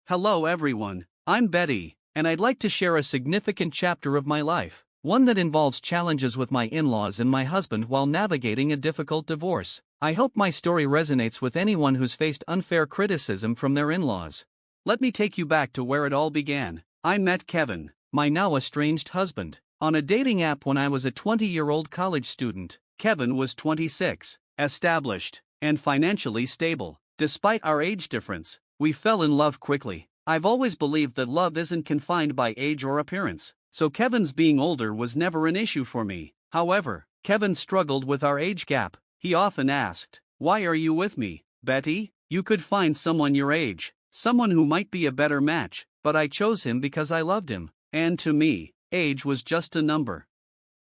Hello everyone, I'm Betty, and I'd like to share a significant chapter of my life, one that involves challenges with my in-laws and my husband while navigating a difficult divorce. I hope my story resonates with anyone who's faced unfair criticism from their in-laws. Let me take you back to where it all began. I met Kevin, my now estranged husband, on a dating app when I was a 20-year-old college student. Kevin was 26, established, and financially stable. Despite our age difference, we fell in love quickly. I've always believed that love isn't confined by age or appearance, so Kevin's being older was never an issue for me. However, Kevin struggled with our age gap. He often asked, "Why are you with me, Betty? You could find someone your age, someone who might be a better match," but I chose him because I loved him, and to me, age was just a number.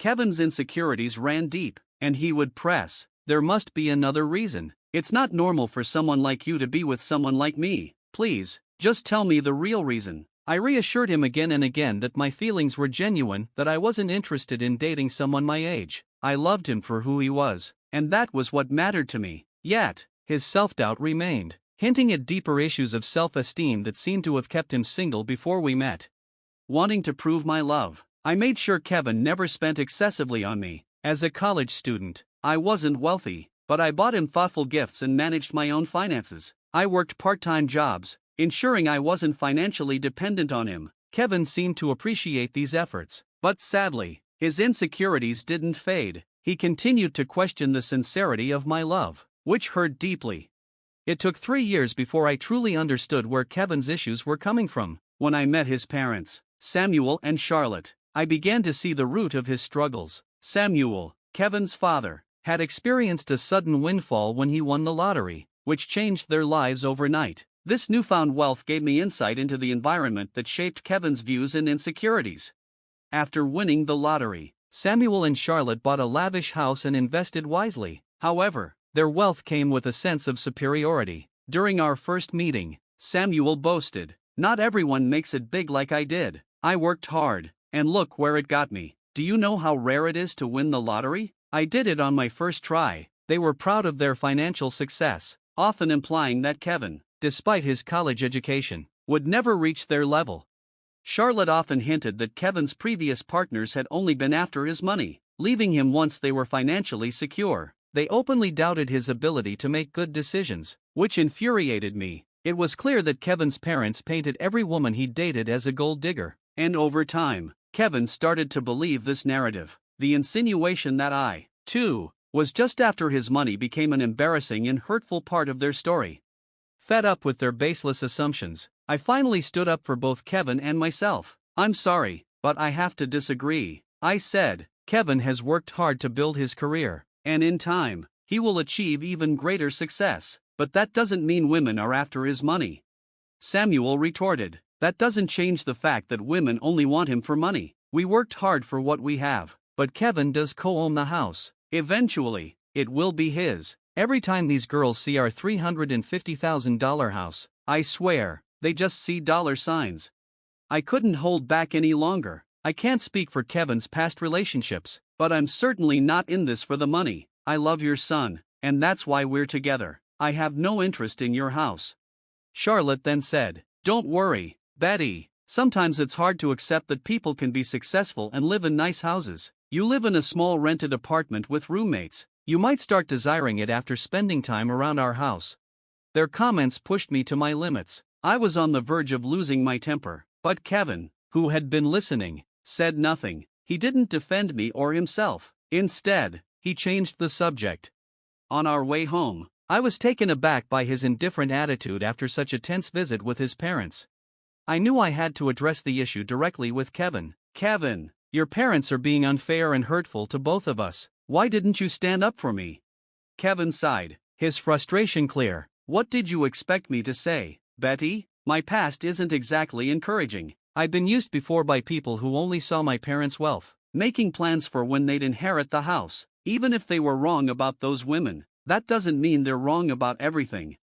Kevin's insecurities ran deep, and he would press, "There must be another reason. It's not normal for someone like you to be with someone like me. Please, just tell me the real reason." I reassured him again and again that my feelings were genuine, that I wasn't interested in dating someone my age. I loved him for who he was, and that was what mattered to me. Yet, his self-doubt remained, hinting at deeper issues of self-esteem that seemed to have kept him single before we met. Wanting to prove my love, I made sure Kevin never spent excessively on me. As a college student, I wasn't wealthy, but I bought him thoughtful gifts and managed my own finances. I worked part-time jobs, ensuring I wasn't financially dependent on him. Kevin seemed to appreciate these efforts, but sadly, his insecurities didn't fade. He continued to question the sincerity of my love, which hurt deeply. It took 3 years before I truly understood where Kevin's issues were coming from. When I met his parents, Samuel and Charlotte, I began to see the root of his struggles. Samuel, Kevin's father, had experienced a sudden windfall when he won the lottery, which changed their lives overnight. This newfound wealth gave me insight into the environment that shaped Kevin's views and insecurities. After winning the lottery, Samuel and Charlotte bought a lavish house and invested wisely. However, their wealth came with a sense of superiority. During our first meeting, Samuel boasted, "Not everyone makes it big like I did. I worked hard, and look where it got me. Do you know how rare it is to win the lottery? I did it on my first try." They were proud of their financial success, often implying that Kevin, despite his college education, would never reach their level. Charlotte often hinted that Kevin's previous partners had only been after his money, leaving him once they were financially secure. They openly doubted his ability to make good decisions, which infuriated me. It was clear that Kevin's parents painted every woman he dated as a gold digger, and over time, Kevin started to believe this narrative. The insinuation that I, too, was just after his money became an embarrassing and hurtful part of their story. Fed up with their baseless assumptions, I finally stood up for both Kevin and myself. "I'm sorry, but I have to disagree," I said. "Kevin has worked hard to build his career, and in time, he will achieve even greater success. But that doesn't mean women are after his money." Samuel retorted, "That doesn't change the fact that women only want him for money. We worked hard for what we have, but Kevin does co-own the house. Eventually, it will be his. Every time these girls see our $350,000 house, I swear, they just see dollar signs." I couldn't hold back any longer. "I can't speak for Kevin's past relationships, but I'm certainly not in this for the money. I love your son, and that's why we're together. I have no interest in your house." Charlotte then said, "Don't worry, Betty. Sometimes it's hard to accept that people can be successful and live in nice houses. You live in a small rented apartment with roommates. You might start desiring it after spending time around our house." Their comments pushed me to my limits. I was on the verge of losing my temper, but Kevin, who had been listening, said nothing. He didn't defend me or himself. Instead, he changed the subject. On our way home, I was taken aback by his indifferent attitude after such a tense visit with his parents. I knew I had to address the issue directly with Kevin. "Kevin, your parents are being unfair and hurtful to both of us. Why didn't you stand up for me?" Kevin sighed, his frustration clear. "What did you expect me to say, Betty? My past isn't exactly encouraging. I've been used before by people who only saw my parents' wealth, making plans for when they'd inherit the house. Even if they were wrong about those women, that doesn't mean they're wrong about everything.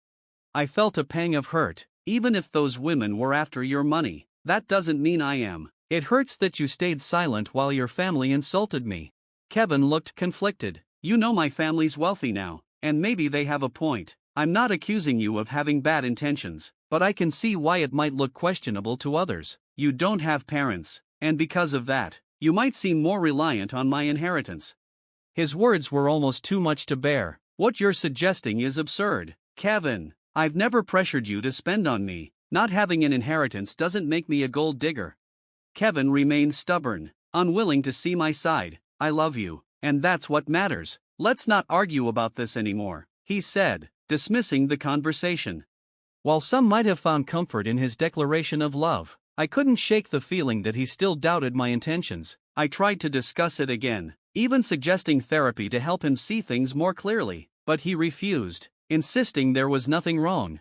I felt a pang of hurt. Even if those women were after your money, that doesn't mean I am. It hurts that you stayed silent while your family insulted me." Kevin looked conflicted. "You know my family's wealthy now, and maybe they have a point. I'm not accusing you of having bad intentions. but I can see why it might look questionable to others. You don't have parents, and because of that, you might seem more reliant on my inheritance. His words were almost too much to bear. What you're suggesting is absurd, Kevin. I've never pressured you to spend on me. Not having an inheritance doesn't make me a gold digger. Kevin remained stubborn, unwilling to see my side. I love you, and that's what matters. Let's not argue about this anymore, he said, dismissing the conversation. While some might have found comfort in his declaration of love, I couldn't shake the feeling that he still doubted my intentions. I tried to discuss it again, even suggesting therapy to help him see things more clearly, but he refused, insisting there was nothing wrong.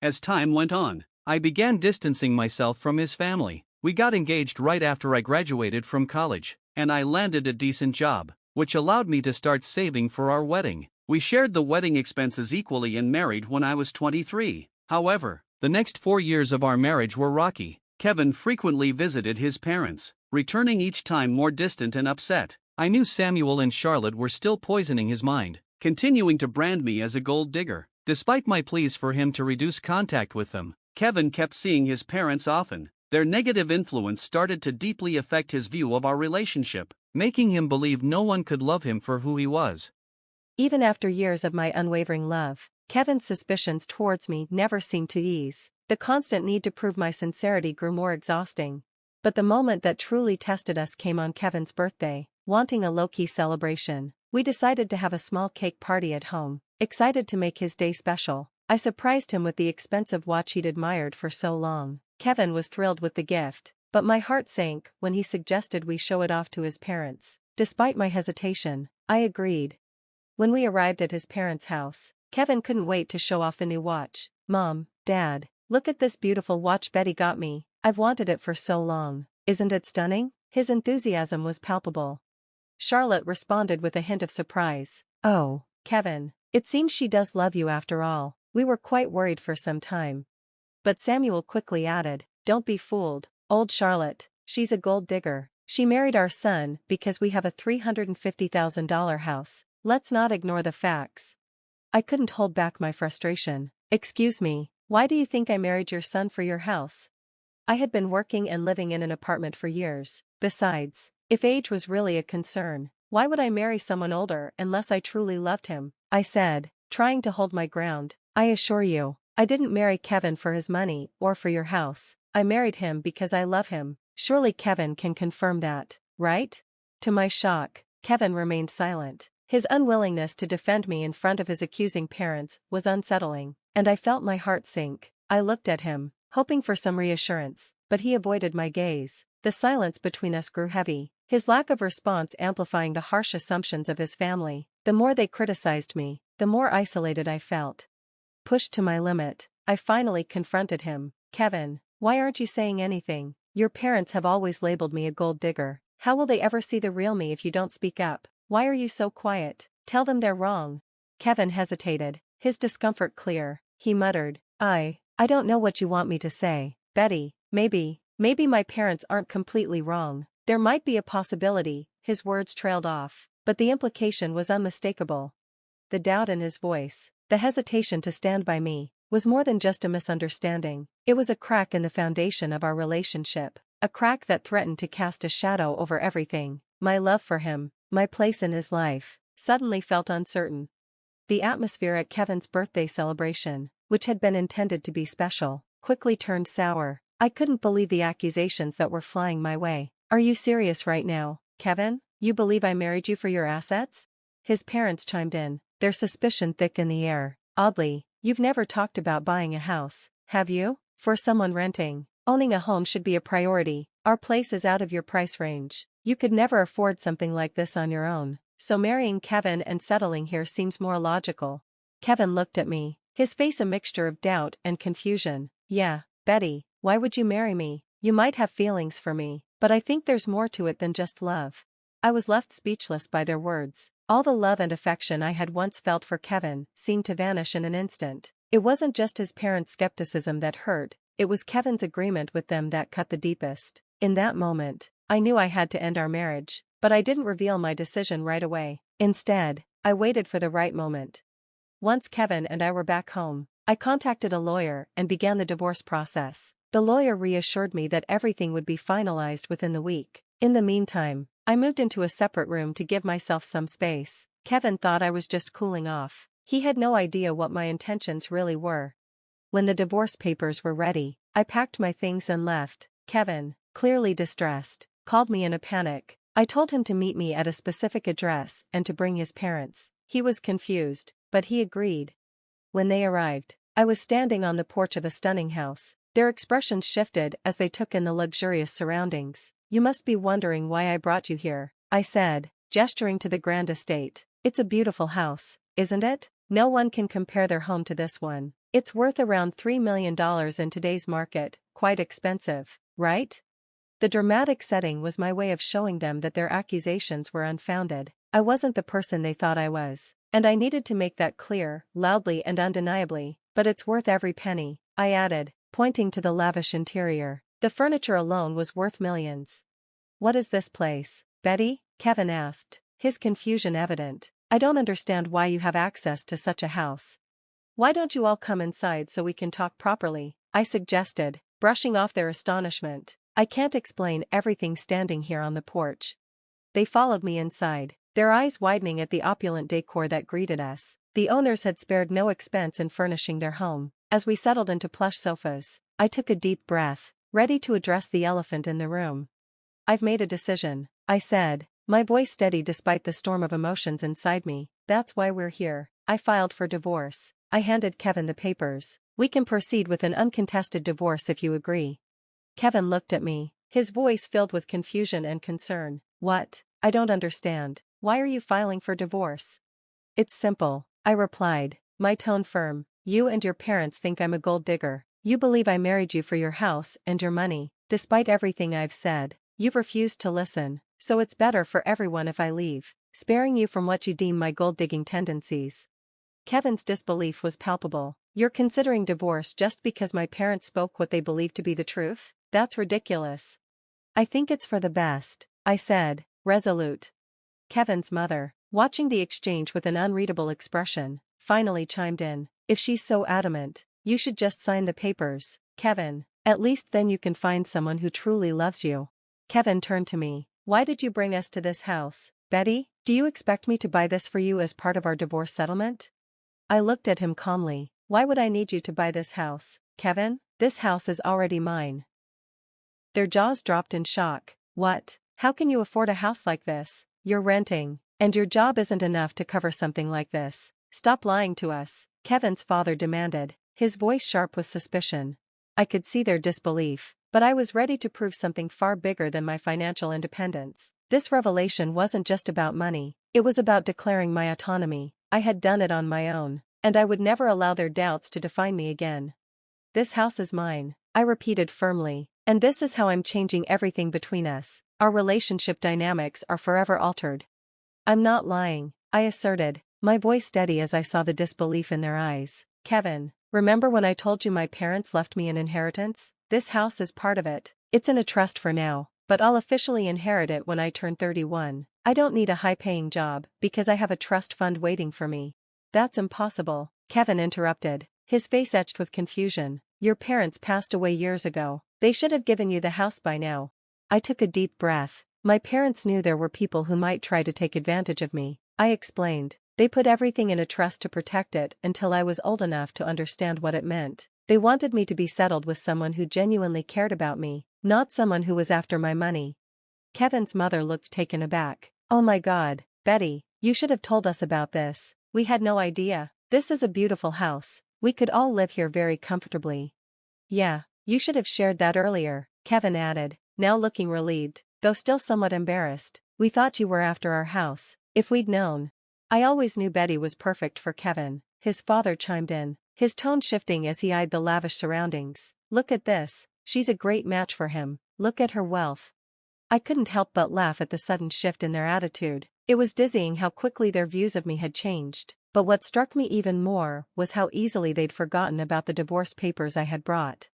As time went on, I began distancing myself from his family. We got engaged right after I graduated from college, and I landed a decent job, which allowed me to start saving for our wedding. We shared the wedding expenses equally and married when I was 23. However, the next 4 years of our marriage were rocky. Kevin frequently visited his parents, returning each time more distant and upset. I knew Samuel and Charlotte were still poisoning his mind, continuing to brand me as a gold digger. Despite my pleas for him to reduce contact with them, Kevin kept seeing his parents often. Their negative influence started to deeply affect his view of our relationship, making him believe no one could love him for who he was. Even after years of my unwavering love, Kevin's suspicions towards me never seemed to ease. The constant need to prove my sincerity grew more exhausting. But the moment that truly tested us came on Kevin's birthday. Wanting a low-key celebration, we decided to have a small cake party at home. Excited to make his day special, I surprised him with the expensive watch he'd admired for so long. Kevin was thrilled with the gift, but my heart sank when he suggested we show it off to his parents. Despite my hesitation, I agreed. When we arrived at his parents' house, Kevin couldn't wait to show off the new watch. "Mom, Dad, look at this beautiful watch Betty got me. I've wanted it for so long. Isn't it stunning?" His enthusiasm was palpable. Charlotte responded with a hint of surprise. "Oh, Kevin, it seems she does love you after all." We were quite worried for some time. But Samuel quickly added, "Don't be fooled, old Charlotte, she's a gold digger. She married our son because we have a $350,000 house. Let's not ignore the facts." I couldn't hold back my frustration. "Excuse me, why do you think I married your son for your house? I had been working and living in an apartment for years. Besides, if age was really a concern, why would I marry someone older unless I truly loved him?" I said, trying to hold my ground. "I assure you, I didn't marry Kevin for his money or for your house. I married him because I love him. Surely Kevin can confirm that, right?" To my shock, Kevin remained silent. His unwillingness to defend me in front of his accusing parents was unsettling, and I felt my heart sink. I looked at him, hoping for some reassurance, but he avoided my gaze. The silence between us grew heavy, his lack of response amplifying the harsh assumptions of his family. The more they criticized me, the more isolated I felt. Pushed to my limit, I finally confronted him. "Kevin, why aren't you saying anything? Your parents have always labeled me a gold digger. How will they ever see the real me if you don't speak up? Why are you so quiet? Tell them they're wrong." Kevin hesitated, his discomfort clear. He muttered, I don't know what you want me to say, Betty. Maybe my parents aren't completely wrong. There might be a possibility." His words trailed off, but the implication was unmistakable. The doubt in his voice, the hesitation to stand by me, was more than just a misunderstanding. It was a crack in the foundation of our relationship, a crack that threatened to cast a shadow over everything. My love for him, my place in his life, suddenly felt uncertain. The atmosphere at Kevin's birthday celebration, which had been intended to be special, quickly turned sour. I couldn't believe the accusations that were flying my way. "Are you serious right now, Kevin? You believe I married you for your assets?" His parents chimed in, their suspicion thick in the air. "Oddly, you've never talked about buying a house, have you? For someone renting, owning a home should be a priority. Our place is out of your price range. You could never afford something like this on your own, so marrying Kevin and settling here seems more logical." Kevin looked at me, his face a mixture of doubt and confusion. "Yeah, Betty, why would you marry me? You might have feelings for me, but I think there's more to it than just love." I was left speechless by their words. All the love and affection I had once felt for Kevin seemed to vanish in an instant. It wasn't just his parents' skepticism that hurt, it was Kevin's agreement with them that cut the deepest. In that moment, I knew I had to end our marriage, but I didn't reveal my decision right away. Instead, I waited for the right moment. Once Kevin and I were back home, I contacted a lawyer and began the divorce process. The lawyer reassured me that everything would be finalized within the week. In the meantime, I moved into a separate room to give myself some space. Kevin thought I was just cooling off. He had no idea what my intentions really were. When the divorce papers were ready, I packed my things and left. Kevin, clearly distressed, called me in a panic. I told him to meet me at a specific address and to bring his parents. He was confused, but he agreed. When they arrived, I was standing on the porch of a stunning house. Their expressions shifted as they took in the luxurious surroundings. "You must be wondering why I brought you here," I said, gesturing to the grand estate. "It's a beautiful house, isn't it? No one can compare their home to this one. It's worth around $3 million in today's market, quite expensive, right?" The dramatic setting was my way of showing them that their accusations were unfounded. I wasn't the person they thought I was, and I needed to make that clear, loudly and undeniably. "But it's worth every penny," I added, pointing to the lavish interior. "The furniture alone was worth millions." "What is this place, Betty?" Kevin asked, his confusion evident. "I don't understand why you have access to such a house." "Why don't you all come inside so we can talk properly?" I suggested, brushing off their astonishment. "I can't explain everything standing here on the porch." They followed me inside, their eyes widening at the opulent decor that greeted us. The owners had spared no expense in furnishing their home. As we settled into plush sofas, I took a deep breath, ready to address the elephant in the room. "I've made a decision," I said, my voice steady despite the storm of emotions inside me. "That's why we're here. I filed for divorce." I handed Kevin the papers. "We can proceed with an uncontested divorce if you agree." Kevin looked at me, his voice filled with confusion and concern. "What? I don't understand. Why are you filing for divorce?" "It's simple," I replied, my tone firm. "You and your parents think I'm a gold digger. You believe I married you for your house and your money. Despite everything I've said, you've refused to listen, so it's better for everyone if I leave, sparing you from what you deem my gold-digging tendencies." Kevin's disbelief was palpable. "You're considering divorce just because my parents spoke what they believed to be the truth? That's ridiculous." "I think it's for the best," I said, resolute. Kevin's mother, watching the exchange with an unreadable expression, finally chimed in. "If she's so adamant, you should just sign the papers, Kevin. At least then you can find someone who truly loves you." Kevin turned to me. "Why did you bring us to this house, Betty? Do you expect me to buy this for you as part of our divorce settlement?" I looked at him calmly. "Why would I need you to buy this house, Kevin? This house is already mine." Their jaws dropped in shock. "What? How can you afford a house like this? You're renting, and your job isn't enough to cover something like this. Stop lying to us," Kevin's father demanded, his voice sharp with suspicion. I could see their disbelief, but I was ready to prove something far bigger than my financial independence. This revelation wasn't just about money, it was about declaring my autonomy. I had done it on my own, and I would never allow their doubts to define me again. "This house is mine," I repeated firmly, "and this is how I'm changing everything between us. Our relationship dynamics are forever altered." "I'm not lying," I asserted, my voice steady as I saw the disbelief in their eyes. "Kevin, remember when I told you my parents left me an inheritance? This house is part of it. It's in a trust for now, but I'll officially inherit it when I turn 31. I don't need a high-paying job, because I have a trust fund waiting for me." "That's impossible," Kevin interrupted, his face etched with confusion. "Your parents passed away years ago. They should have given you the house by now." I took a deep breath. "My parents knew there were people who might try to take advantage of me," I explained. "They put everything in a trust to protect it until I was old enough to understand what it meant. They wanted me to be settled with someone who genuinely cared about me, not someone who was after my money." Kevin's mother looked taken aback. "Oh my God, Betty, you should have told us about this. We had no idea. This is a beautiful house. We could all live here very comfortably." "Yeah, you should have shared that earlier," Kevin added, now looking relieved, though still somewhat embarrassed. "We thought you were after our house. If we'd known." "I always knew Betty was perfect for Kevin," his father chimed in, his tone shifting as he eyed the lavish surroundings. "Look at this, she's a great match for him. Look at her wealth." I couldn't help but laugh at the sudden shift in their attitude. It was dizzying how quickly their views of me had changed. But what struck me even more was how easily they'd forgotten about the divorce papers I had brought.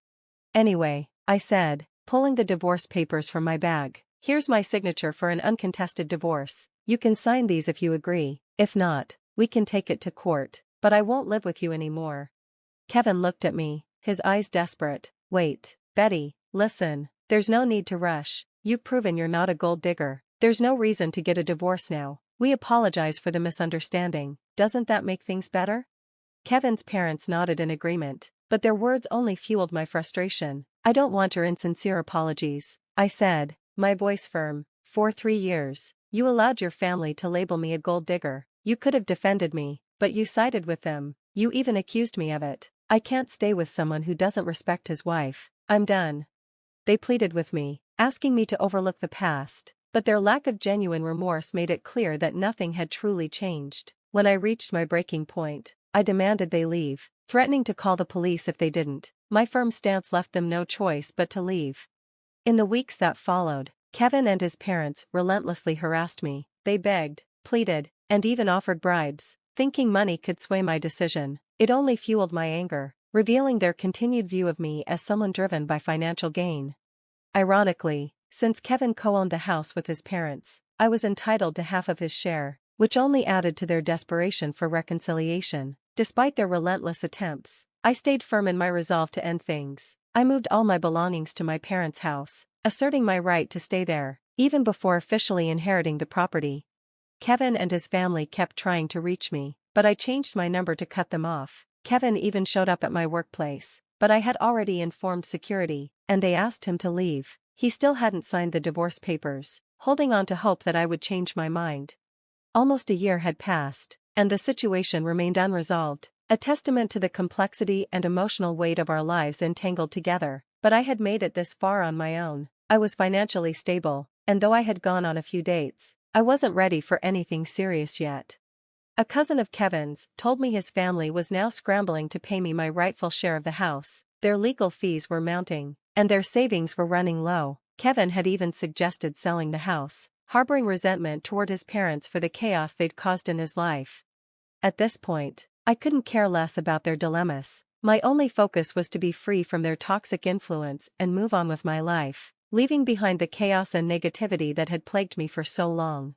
"Anyway," I said, pulling the divorce papers from my bag, "here's my signature for an uncontested divorce. You can sign these if you agree. If not, we can take it to court, but I won't live with you anymore." Kevin looked at me, his eyes desperate. Wait, Betty, listen. There's no need to rush. You've proven you're not a gold digger. There's no reason to get a divorce now. We apologize for the misunderstanding. Doesn't that make things better? Kevin's parents nodded in agreement, but their words only fueled my frustration. I don't want your insincere apologies, I said, my voice firm. For 3 years, you allowed your family to label me a gold digger. You could have defended me, but you sided with them. You even accused me of it. I can't stay with someone who doesn't respect his wife. I'm done. They pleaded with me, asking me to overlook the past, but their lack of genuine remorse made it clear that nothing had truly changed. When I reached my breaking point, I demanded they leave, threatening to call the police if they didn't. My firm stance left them no choice but to leave. In the weeks that followed, Kevin and his parents relentlessly harassed me. They begged, pleaded, and even offered bribes, thinking money could sway my decision. It only fueled my anger, revealing their continued view of me as someone driven by financial gain. Ironically, since Kevin co-owned the house with his parents, I was entitled to half of his share, which only added to their desperation for reconciliation. Despite their relentless attempts, I stayed firm in my resolve to end things. I moved all my belongings to my parents' house, asserting my right to stay there, even before officially inheriting the property. Kevin and his family kept trying to reach me, but I changed my number to cut them off. Kevin even showed up at my workplace, but I had already informed security, and they asked him to leave. He still hadn't signed the divorce papers, holding on to hope that I would change my mind. Almost a year had passed, and the situation remained unresolved, a testament to the complexity and emotional weight of our lives entangled together. But I had made it this far on my own. I was financially stable, and though I had gone on a few dates, I wasn't ready for anything serious yet. A cousin of Kevin's told me his family was now scrambling to pay me my rightful share of the house. Their legal fees were mounting, and their savings were running low. Kevin had even suggested selling the house, harboring resentment toward his parents for the chaos they'd caused in his life. At this point, I couldn't care less about their dilemmas. My only focus was to be free from their toxic influence and move on with my life, leaving behind the chaos and negativity that had plagued me for so long.